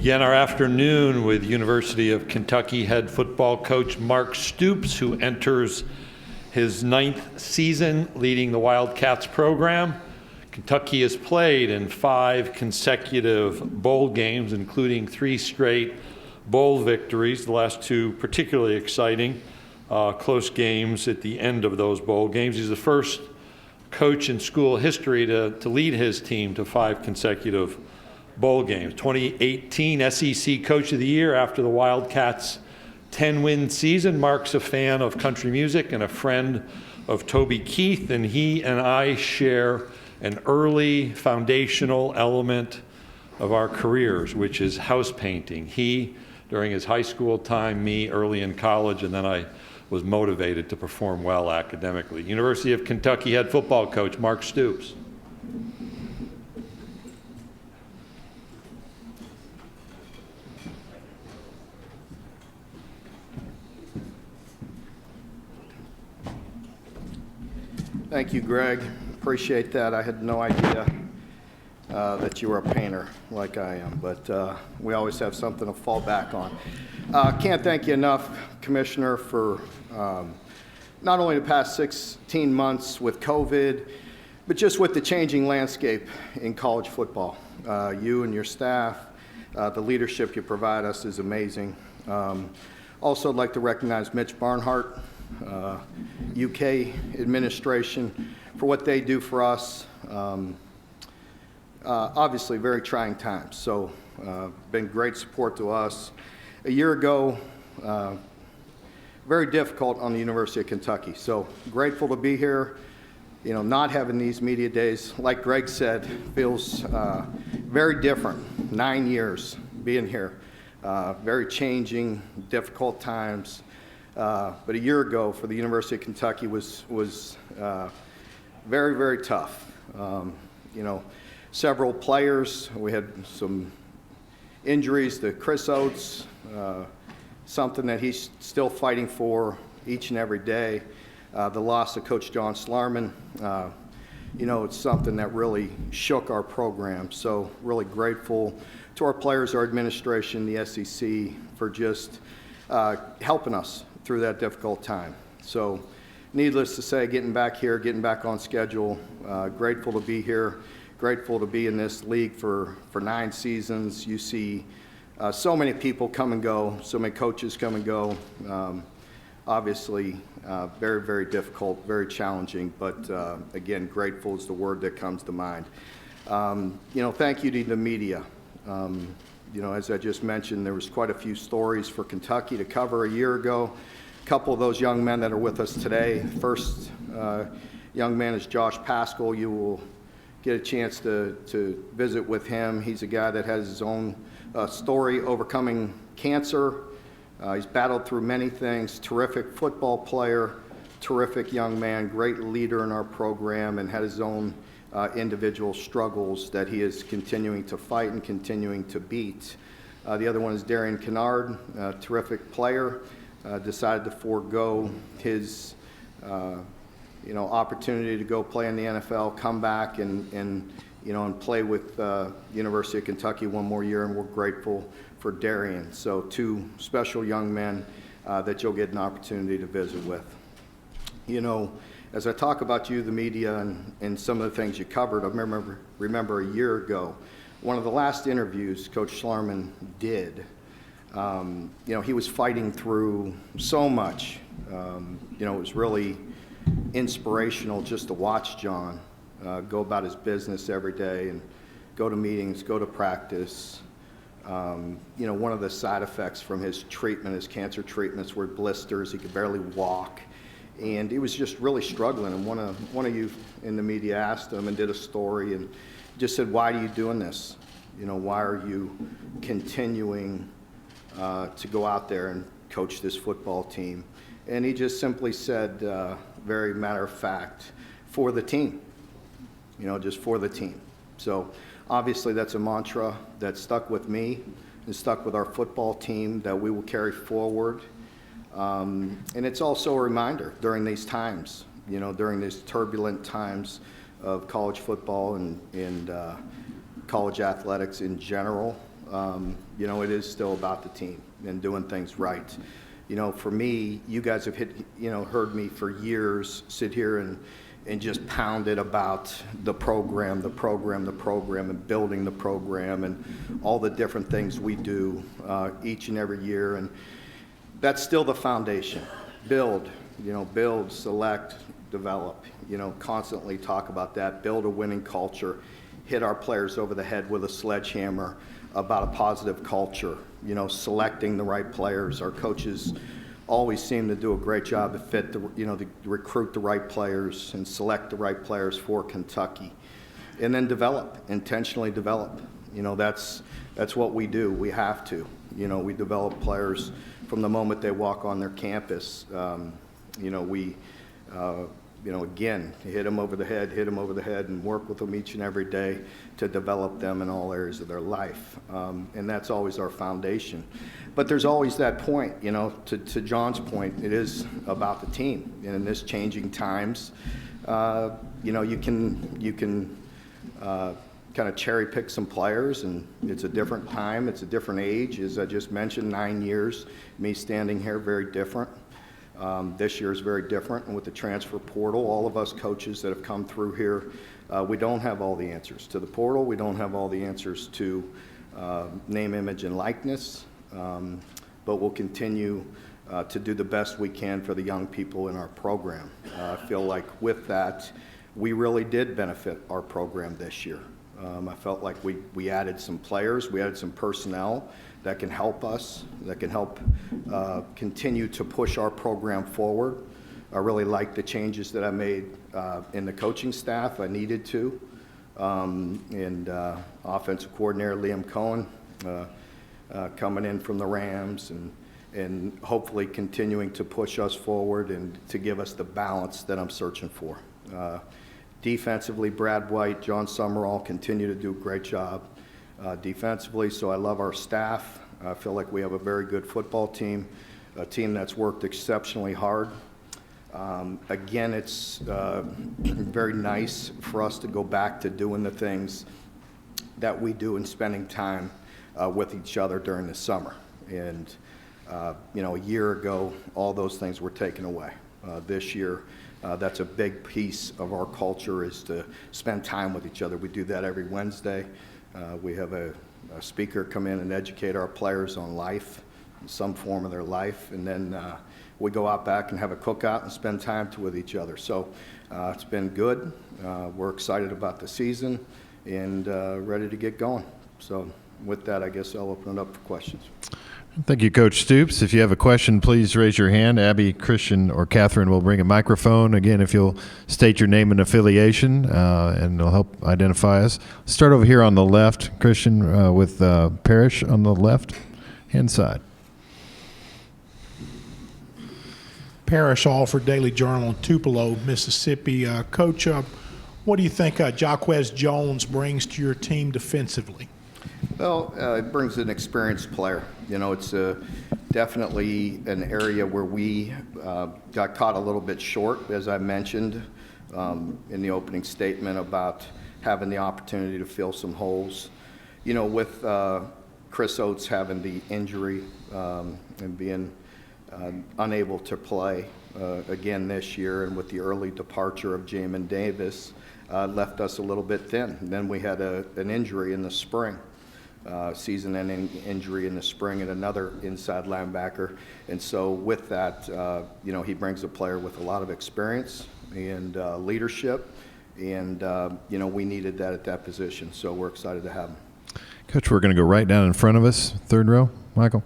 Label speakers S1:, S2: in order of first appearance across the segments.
S1: Begin our afternoon with University of Kentucky head football coach Mark Stoops, who enters his 9th season leading the Wildcats program. Kentucky has played in 5 consecutive bowl games, including 3 straight bowl victories, the last 2 particularly exciting, close games at the end of those bowl games. He's the first coach in school history to lead his team to 5 consecutive bowl games. 2018 SEC Coach of the Year after the Wildcats' 10-win season. Mark's a fan of country music and a friend of Toby Keith, and he and I share an early foundational element of our careers, which is house painting. He, during his high school time, me early in college, and then I was motivated to perform well academically. University of Kentucky head football coach Mark Stoops.
S2: Thank you, Greg. Appreciate that. I had no idea that you were a painter like I am, but we always have something to fall back on. Can't thank you enough, Commissioner, for not only the past 16 months with COVID, but just with the changing landscape in college football. You and your staff, the leadership you provide us is amazing. Also, I'd like to recognize Mitch Barnhart, UK administration, for what they do for us. Obviously, very trying times. So, been great support to us. A year ago, very difficult on the University of Kentucky. So, grateful to be here. You know, not having these media days, like Greg said, feels very different. 9 years being here. Very changing, difficult times. But a year ago for the University of Kentucky was very, very tough. You know, several players, we had some injuries to Chris Oates, something that he's still fighting for each and every day. The loss of Coach John Slarman, you know, it's something that really shook our program. So really grateful to our players, our administration, the SEC for just helping us through that difficult time. So needless to say, getting back here, getting back on schedule, grateful to be here, grateful to be in this league for 9 seasons. You see so many people come and go, so many coaches come and go. Obviously, very, very difficult, very challenging, but again, grateful is the word that comes to mind. You know, thank you to the media. You know, as I just mentioned, there was quite a few stories for Kentucky to cover a year ago. A couple of those young men that are with us today. First young man is Josh Paschall. You will get a chance to visit with him. He's a guy that has his own story overcoming cancer. He's battled through many things. Terrific football player, terrific young man, great leader in our program, and had his own individual struggles that he is continuing to fight and continuing to beat. The other one is Darion Canard, a terrific player, decided to forego his you know, opportunity to go play in the NFL, come back and you know, and play with University of Kentucky one more year, and we're grateful for Darion. So 2 special young men that you'll get an opportunity to visit with. You know, as I talk about you, the media, and some of the things you covered, I remember a year ago, one of the last interviews Coach Slarman did, you know, he was fighting through so much. You know, it was really inspirational just to watch John go about his business every day and go to meetings, go to practice. You know, one of the side effects from his treatment, his cancer treatments, were blisters. He could barely walk. And he was just really struggling. And one of you in the media asked him and did a story and just said, "Why are you doing this? You know, why are you continuing to go out there and coach this football team?" And he just simply said, very matter of fact, for the team. You know, just for the team. So obviously that's a mantra that stuck with me and stuck with our football team that we will carry forward. And it's also a reminder during these times, you know, during these turbulent times of college football and college athletics in general, it is still about the team and doing things right. For me, you guys have heard me for years sit here and just pound it about the program, and building the program, and all the different things we do each and every year. And that's still the foundation. Build, select, develop, constantly talk about that, build a winning culture, hit our players over the head with a sledgehammer about a positive culture, selecting the right players. Our coaches always seem to do a great job to recruit the right players and select the right players for Kentucky. And then intentionally develop. That's what we do. We have to. We develop players from the moment they walk on their campus. Again, hit them over the head, and work with them each and every day to develop them in all areas of their life. And that's always our foundation. But there's always that point, to John's point, it is about the team. And in this changing times, you can kind of cherry pick some players, and it's a different time, it's a different age. As I just mentioned, 9 years, me standing here, very different. This year is very different, and with the transfer portal, all of us coaches that have come through here, we don't have all the answers to the portal. We don't have all the answers to name, image, and likeness, but we'll continue to do the best we can for the young people in our program. I feel like with that, we really did benefit our program this year. I felt like we added some players, we added some personnel that can help us, that can help continue to push our program forward. I really like the changes that I made in the coaching staff. I needed to. And offensive coordinator Liam Cohen coming in from the Rams, and hopefully continuing to push us forward and to give us the balance that I'm searching for. Defensively, Brad White, John Summerall continue to do a great job defensively, so I love our staff. I feel like we have a very good football team, a team that's worked exceptionally hard. Again, it's very nice for us to go back to doing the things that we do and spending time with each other during the summer. And, a year ago, all those things were taken away. This year, that's a big piece of our culture, is to spend time with each other. We do that every Wednesday. We have a speaker come in and educate our players on life, some form of their life, and then we go out back and have a cookout and spend time with each other. So it's been good. We're excited about the season and ready to get going. So with that, I guess I'll open it up for questions.
S3: Thank you, Coach Stoops. If you have a question, please raise your hand. Abby, Christian, or Catherine will bring a microphone. Again, if you'll state your name and affiliation, and it'll help identify us. Start over here on the left, Christian, with Parrish on the left-hand side.
S4: Parrish, Alford Daily Journal in Tupelo, Mississippi. Coach, what do you think Jaquez Jones brings to your team defensively?
S2: Well, it brings an experienced player. It's definitely an area where we got caught a little bit short, as I mentioned in the opening statement, about having the opportunity to fill some holes. With Chris Oates having the injury and being unable to play again this year, and with the early departure of Jamin Davis, left us a little bit thin. And then we had an injury in the spring. Season-ending injury in the spring, and another inside linebacker. And so with that, he brings a player with a lot of experience and leadership, and we needed that at that position. So we're excited to have him.
S3: Coach, we're going to go right down in front of us, third row. Michael.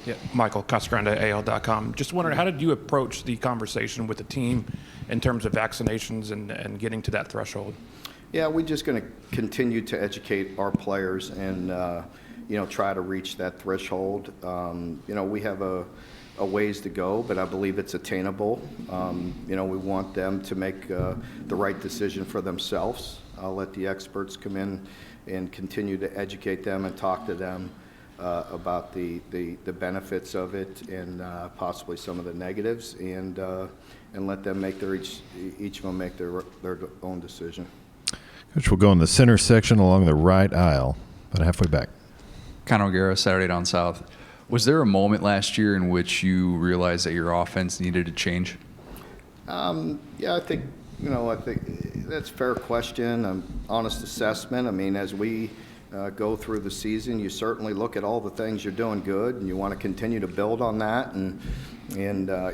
S5: Yeah, Michael Casagrande, AL.com. Just wondering, how did you approach the conversation with the team in terms of vaccinations and getting to that threshold?
S2: Yeah, we're just going to continue to educate our players and, try to reach that threshold. We have a ways to go, but I believe it's attainable. We want them to make the right decision for themselves. I'll let the experts come in and continue to educate them and talk to them about the benefits of it and possibly some of the negatives, and let them make each of them make their own decision.
S3: Coach, we'll go in the center section along the right aisle, about halfway back.
S6: Conor O'Gara, Saturday Down South. Was there a moment last year in which you realized that your offense needed to change?
S2: Yeah, I think that's a fair question, honest assessment. I mean, as we go through the season, you certainly look at all the things you're doing good, and you want to continue to build on that and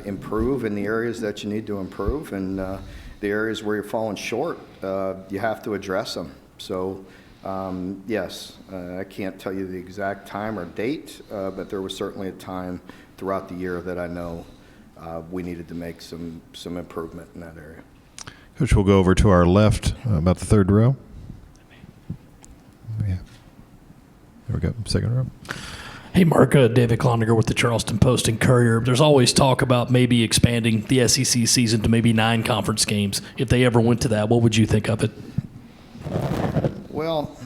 S2: improve in the areas that you need to improve, and the areas where you're falling short, you have to address them. So, yes, I can't tell you the exact time or date, but there was certainly a time throughout the year that I know we needed to make some improvement in that area.
S3: Coach, we'll go over to our left, about the third row. Yeah. There we go, second row.
S7: Hey, Mark, David Cloninger with the Charleston Post and Courier. There's always talk about maybe expanding the SEC season to maybe 9 conference games. If they ever went to that, what would you think of it?
S2: Well,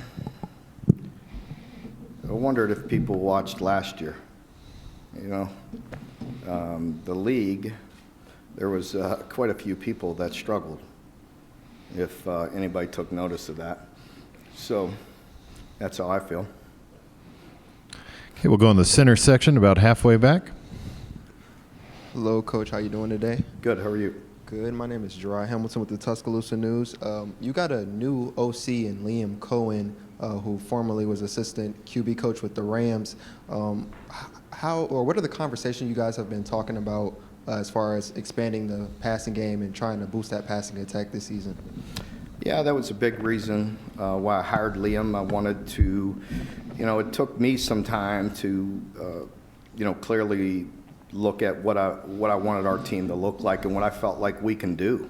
S2: I wondered if people watched last year. The league, there was quite a few people that struggled, if anybody took notice of that. So that's how I feel.
S3: Okay, we'll go in the center section, about halfway back.
S8: Hello, Coach. How you doing today?
S2: Good. How are you?
S8: Good. My name is Gerard Hamilton with the Tuscaloosa News. You got a new OC in Liam Cohen, who formerly was assistant QB coach with the Rams. What are the conversations you guys have been talking about as far as expanding the passing game and trying to boost that passing attack this season?
S2: Yeah, that was a big reason why I hired Liam. I wanted to, it took me some time to, clearly look at what I wanted our team to look like and what I felt like we can do.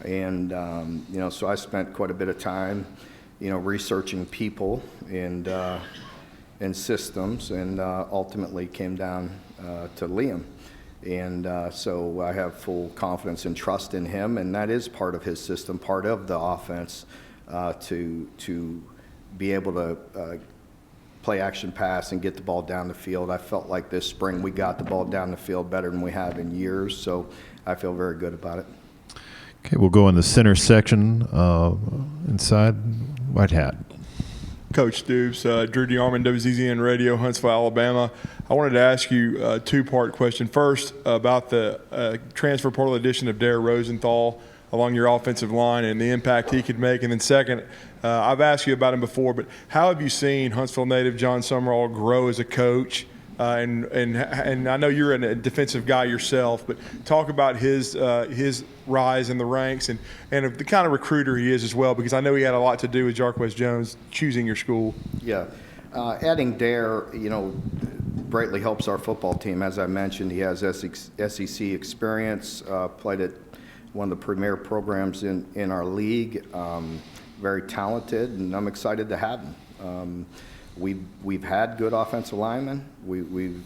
S2: And, so I spent quite a bit of time, researching people and systems, and ultimately came down to Liam. And so I have full confidence and trust in him, and that is part of his system, part of the offense, to be able to play action pass and get the ball down the field. I felt like this spring we got the ball down the field better than we have in years, so I feel very good about it.
S3: Okay, we'll go in the center section, inside white hat.
S9: Coach Stoops, Drew DeArmond, WZZN Radio, Huntsville, Alabama. I wanted to ask you a two-part question. First, about the transfer portal addition of Dare Rosenthal along your offensive line and the impact he could make. And then second, I've asked you about him before, but how have you seen Huntsville native John Summerall grow as a coach? And I know you're a defensive guy yourself, but talk about his rise in the ranks and the kind of recruiter he is as well, because I know he had a lot to do with Jarquez Jones choosing your school.
S2: Yeah. Adding Dare, greatly helps our football team. As I mentioned, he has SEC experience, played at one of the premier programs in our league, very talented, and I'm excited to have him. We've had good offensive linemen. We've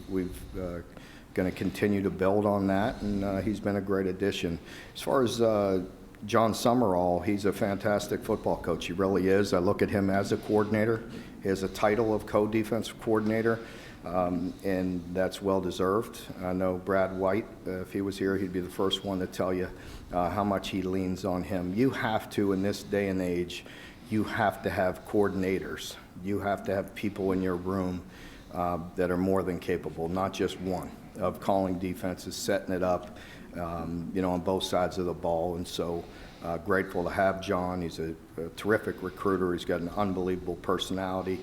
S2: going to continue to build on that, and he's been a great addition. As far as John Summerall, he's a fantastic football coach. He really is. I look at him as a coordinator. He has a title of co-defensive coordinator, and that's well-deserved. I know Brad White, if he was here, he'd be the first one to tell you how much he leans on him. You have to, in this day and age, you have to have coordinators. You have to have people in your room that are more than capable, not just one, of calling defenses, setting it up, on both sides of the ball. And so grateful to have John. He's a terrific recruiter. He's got an unbelievable personality.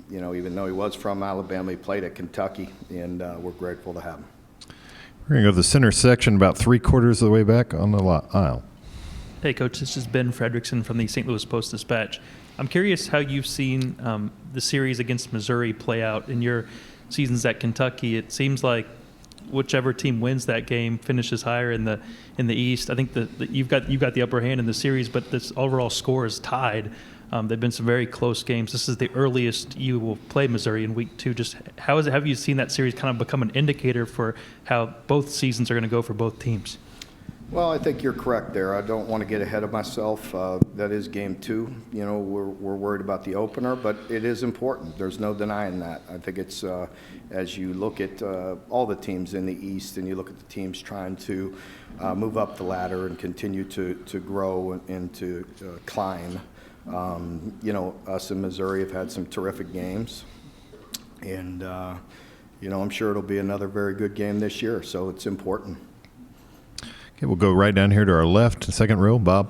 S2: Even though he was from Alabama, he played at Kentucky, and we're grateful to have him.
S3: We're going to go to the center section, about 3/4 of the way back on the aisle.
S10: Hey, Coach, this is Ben Fredrickson from the St. Louis Post-Dispatch. I'm curious how you've seen the series against Missouri play out in your seasons at Kentucky. It seems like whichever team wins that game finishes higher in the East. I think that you've got the upper hand in the series, but this overall score is tied. There've been some very close games. This is the earliest you will play Missouri in week 2. Just have you seen that series kind of become an indicator for how both seasons are going to go for both teams?
S2: Well, I think you're correct there. I don't want to get ahead of myself. That is game 2. We're worried about the opener, but it is important. There's no denying that. I think it's as you look at all the teams in the East and you look at the teams trying to move up the ladder and continue to grow and to climb. Us in Missouri have had some terrific games. And, I'm sure it'll be another very good game this year, so it's important.
S3: Okay, we'll go right down here to our left, second row. Bob.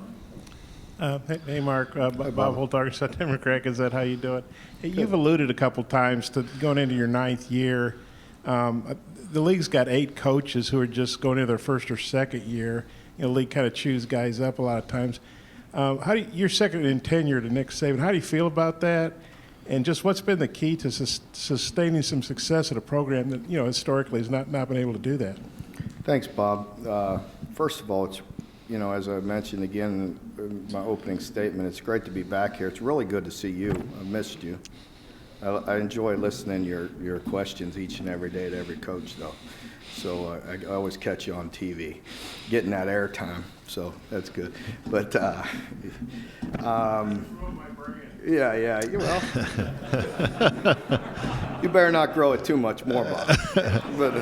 S11: Hey, Mark. Bob Holtar, September Craig. Is that how you do it? Hey, you've alluded a couple times to going into your 9th year. The league's got 8 coaches who are just going into their first or second year. The league kind of chews guys up a lot of times. You're second in tenure to Nick Saban. How do you feel about that? And just what's been the key to sustaining some success at a program that, historically has not been able to do that?
S2: Thanks, Bob. First of all, it's, as I mentioned again in my opening statement, it's great to be back here. It's really good to see you. I missed you. I enjoy listening to your questions each and every day to every coach, though. So I always catch you on TV, getting that airtime. So that's good. But yeah. Well, you better not grow it too much more, Bob. But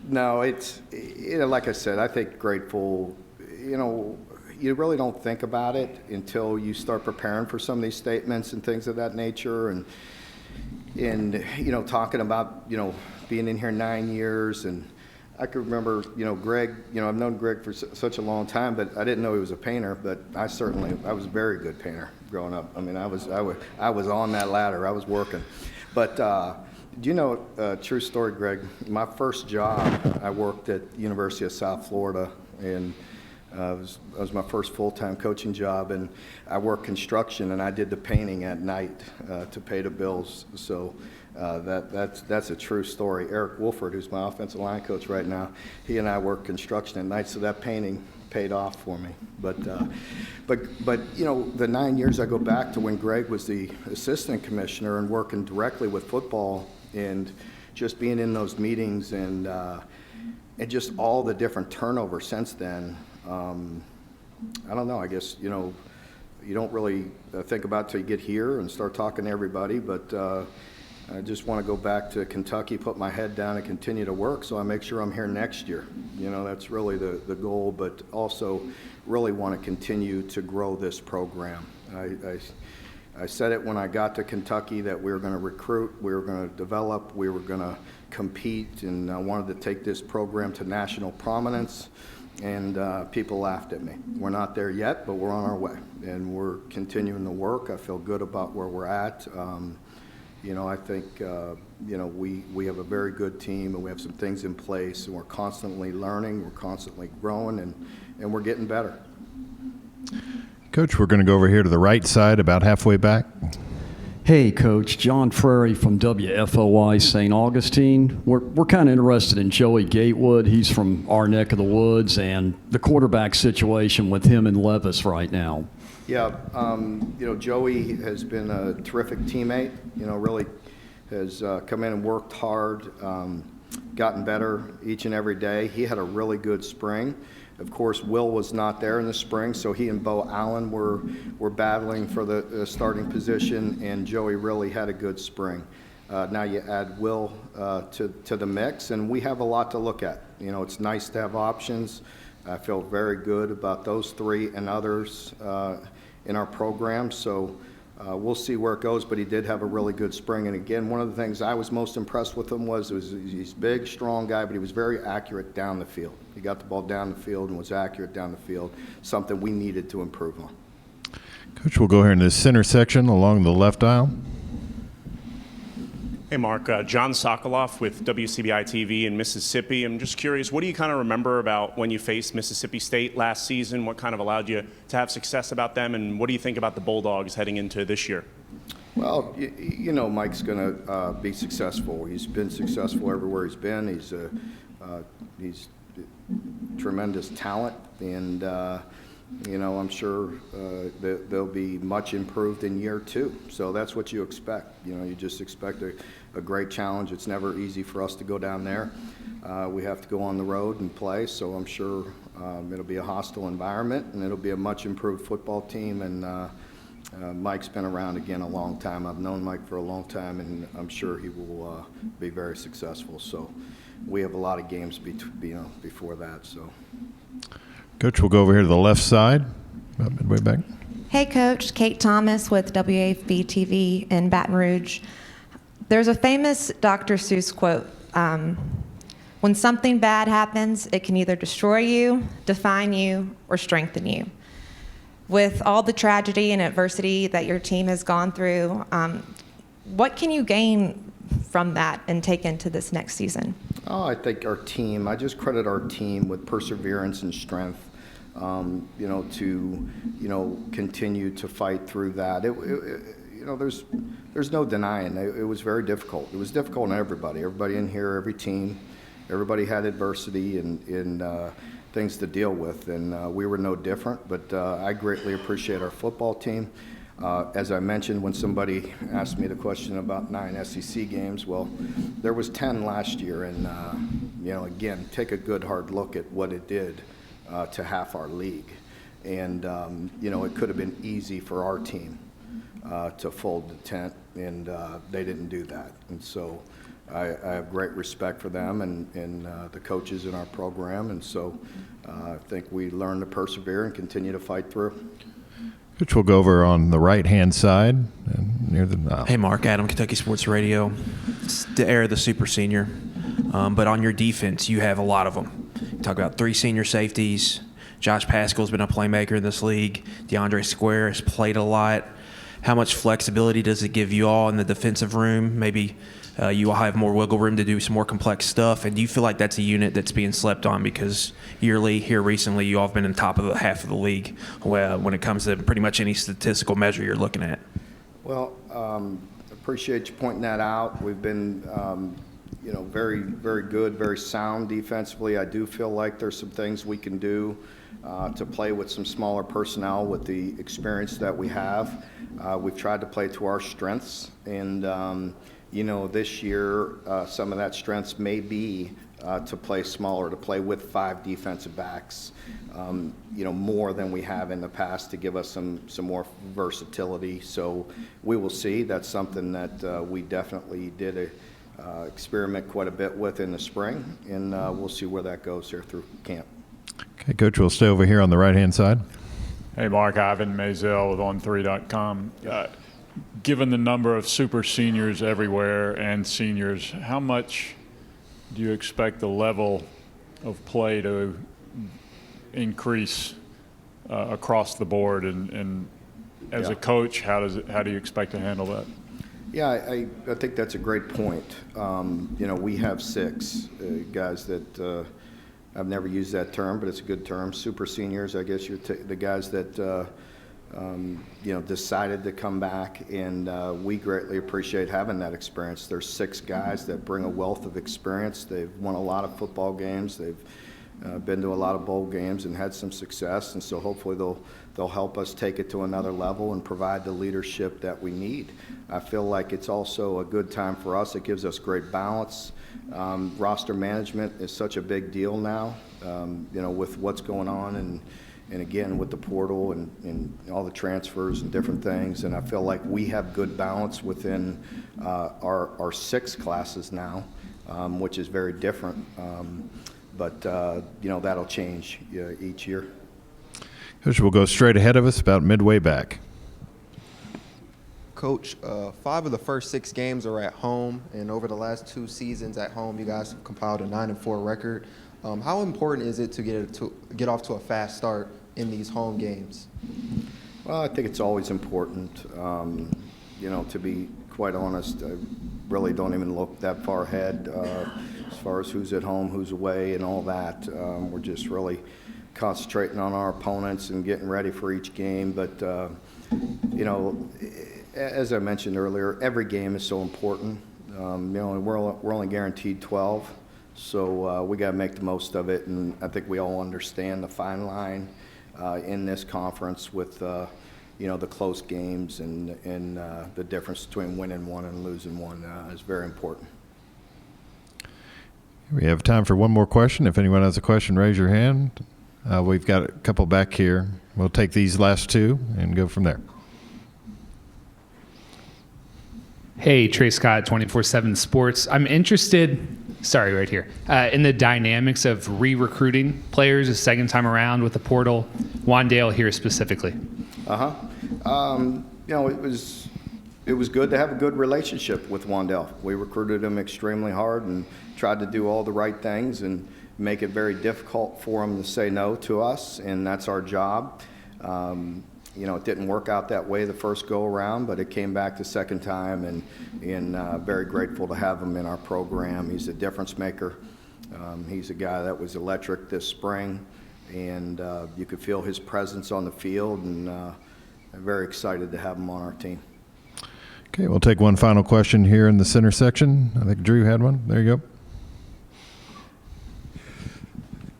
S2: no, it's like I said, I think grateful. You really don't think about it until you start preparing for some of these statements and things of that nature, and talking about being in here 9 years, and I can remember Greg. I've known Greg for such a long time, but I didn't know he was a painter. But I was a very good painter growing up. I mean, I was on that ladder. I was working, but. True story, Greg, my first job, I worked at the University of South Florida, and it was my first full-time coaching job, and I worked construction, and I did the painting at night to pay the bills. So that's a true story. Eric Wolford, who's my offensive line coach right now, he and I worked construction at night, so that painting paid off for me. But the 9 years I go back to when Greg was the assistant commissioner and working directly with football and just being in those meetings and just all the different turnover since then. I don't know, I guess, you don't really think about it till you get here and start talking to everybody, but I just want to go back to Kentucky, put my head down and continue to work so I make sure I'm here next year. That's really the goal, but also really want to continue to grow this program. I said it when I got to Kentucky that we were going to recruit, we were going to develop, we were going to compete, and I wanted to take this program to national prominence, and people laughed at me. We're not there yet, but we're on our way, and we're continuing to work. I feel good about where we're at. I think, we have a very good team, and we have some things in place, and we're constantly learning, we're constantly growing, and we're getting better.
S3: Coach, we're going to go over here to the right side, about halfway back.
S12: Hey, Coach. John Frary from WFOI St. Augustine. We're kind of interested in Joey Gatewood. He's from our neck of the woods, and the quarterback situation with him and Levis right now.
S2: Yeah, Joey has been a terrific teammate, really has come in and worked hard, gotten better each and every day. He had a really good spring. Of course, Will was not there in the spring, so he and Bo Allen were battling for the starting position, and Joey really had a good spring. Now you add Will to the mix, and we have a lot to look at. It's nice to have options. I feel very good about those three and others in our program, so we'll see where it goes, but he did have a really good spring. And again, one of the things I was most impressed with him was he's a big, strong guy, but he was very accurate down the field. He got the ball down the field and was accurate down the field, something we needed to improve on.
S3: Coach, we'll go here in the center section along the left aisle.
S13: Hey, Mark. John Sokoloff with WCBI TV in Mississippi. I'm just curious, what do you kind of remember about when you faced Mississippi State last season? What kind of allowed you to have success about them? And what do you think about the Bulldogs heading into this year?
S2: Well, Mike's going to be successful. He's been successful everywhere he's been. He's tremendous talent, and I'm sure they'll be much improved in year two. So that's what you expect. You just expect a great challenge. It's never easy for us to go down there. We have to go on the road and play, so I'm sure it'll be a hostile environment, and it'll be a much improved football team. And Mike's been around again a long time. I've known Mike for a long time, and I'm sure he will be very successful. So we have a lot of games before that. So.
S3: Coach, we'll go over here to the left side, about midway back.
S14: Hey, Coach. Kate Thomas with WAFB TV in Baton Rouge. There's a famous Dr. Seuss quote. When something bad happens, it can either destroy you, define you, or strengthen you. With all the tragedy and adversity that your team has gone through, what can you gain from that and take into this next season?
S2: Oh, I think I just credit our team with perseverance and strength, to continue to fight through that. There's no denying it was very difficult. It was difficult on everybody in here, every team. Everybody had adversity and things to deal with, and we were no different, but I greatly appreciate our football team. As I mentioned, when somebody asked me the question about 9 SEC games, well, there was 10 last year, and again, take a good hard look at what it did to half our league. And it could have been easy for our team to fold the tent, and they didn't do that. And so I have great respect for them and the coaches in our program, and so I think we learn to persevere and continue to fight through.
S3: Which we'll go over on the right-hand side and near the
S15: Hey, Mark, Adam, Kentucky Sports Radio. It's the era of the super senior. But on your defense, you have a lot of them. You talk about 3 senior safeties. Josh Paschall's been a playmaker in this league. DeAndre Square has played a lot. How much flexibility does it give you all in the defensive room? Maybe you all have more wiggle room to do some more complex stuff. And do you feel like that's a unit that's being slept on? Because yearly, here recently, you all have been in top of the half of the league when it comes to pretty much any statistical measure you're looking at.
S2: Well, appreciate you pointing that out. We've been, very, very good, very sound defensively. I do feel like there's some things we can do to play with some smaller personnel with the experience that we have. We've tried to play to our strengths, and this year, some of that strengths may be to play smaller, to play with 5 defensive backs, more than we have in the past to give us some more versatility. So we will see. That's something that we definitely did experiment quite a bit with in the spring, and we'll see where that goes here through camp.
S3: Okay, Coach, we'll stay over here on the right-hand side.
S16: Hey, Mark, Ivan Mazel with On3.com. Given the number of super seniors everywhere and seniors, how much do you expect the level of play to increase across the board? And as a coach, how do you expect to handle that?
S2: Yeah, I think that's a great point. We have 6 guys that I've never used that term, but it's a good term. Super seniors, I guess you're the guys that decided to come back, and we greatly appreciate having that experience. There's 6 guys that bring a wealth of experience. They've won a lot of football games. They've been to a lot of bowl games and had some success, and so hopefully they'll help us take it to another level and provide the leadership that we need. I feel like it's also a good time for us. It gives us great balance. Roster management is such a big deal now, with what's going on and again with the portal and all the transfers and different things. And I feel like we have good balance within our 6 classes now, which is very different. But that'll change each year.
S3: Coach, we'll go straight ahead of us, about midway back.
S8: Coach, 5 of the first 6 games are at home, and over the last 2 seasons at home, you guys have compiled a 9-4 record. How important is it to get off to a fast start in these home games?
S2: Well, I think it's always important. To be quite honest, I really don't even look that far ahead as far as who's at home, who's away, and all that. We're just really concentrating on our opponents and getting ready for each game. But, as I mentioned earlier, every game is so important. We're only guaranteed 12. So we got to make the most of it, and I think we all understand the fine line in this conference with the close games and the difference between winning one and losing one is very important.
S3: We have time for one more question. If anyone has a question, raise your hand. We've got a couple back here. We'll take these last 2 and go from there.
S17: Hey, Trey Scott, 24/7 Sports. I'm interested, right here, in the dynamics of re-recruiting players a second time around with the portal. Wandale here specifically.
S2: You know, it was good to have a good relationship with Wandell. We recruited him extremely hard and tried to do all the right things and make it very difficult for him to say no to us, and that's our job. You know, it didn't work out that way the first go around, but it came back the second time, and very grateful to have him in our program. He's a difference maker. He's a guy that was electric this spring, and you could feel his presence on the field, and I'm very excited to have him on our team.
S3: Okay, we'll take one final question here in the center section. I think Drew had one. There you go.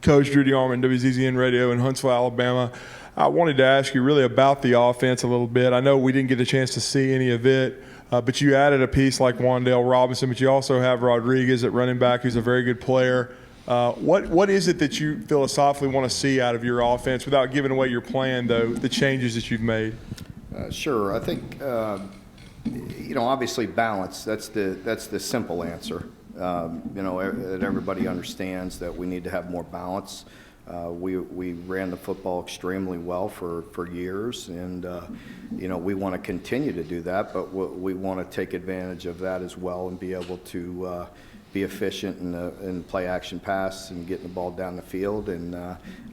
S9: Coach Drew DeArmond, WZZN Radio in Huntsville, Alabama. I wanted to ask you really about the offense a little bit. I know we didn't get a chance to see any of it, but you added a piece like Wandale Robinson, but you also have Rodriguez at running back, who's a very good player. What is it that you philosophically want to see out of your offense, without giving away your plan, though, the changes that you've made?
S2: Sure. I think, you know, obviously balance, that's the simple answer. You know, that everybody understands that we need to have more balance. We ran the football extremely well for years, and you know, we want to continue to do that, but we want to take advantage of that as well and be able to be efficient in play action pass and getting the ball down the field, and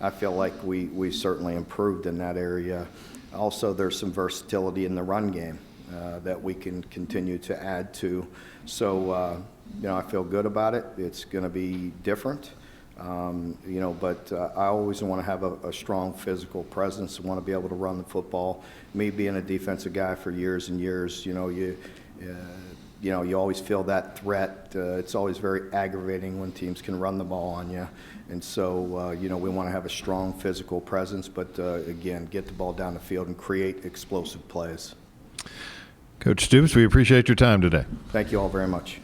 S2: I feel like we certainly improved in that area. Also, there's some versatility in the run game that we can continue to add to. So you know, I feel good about it. It's going to be different. You know, but I always want to have a strong physical presence. I want to be able to run the football. Me being a defensive guy for years and years, you know, you always feel that threat. It's always very aggravating when teams can run the ball on you. And so, you know, we want to have a strong physical presence, but again, get the ball down the field and create explosive plays.
S3: Coach Stoops, we appreciate your time today.
S2: Thank you all very much.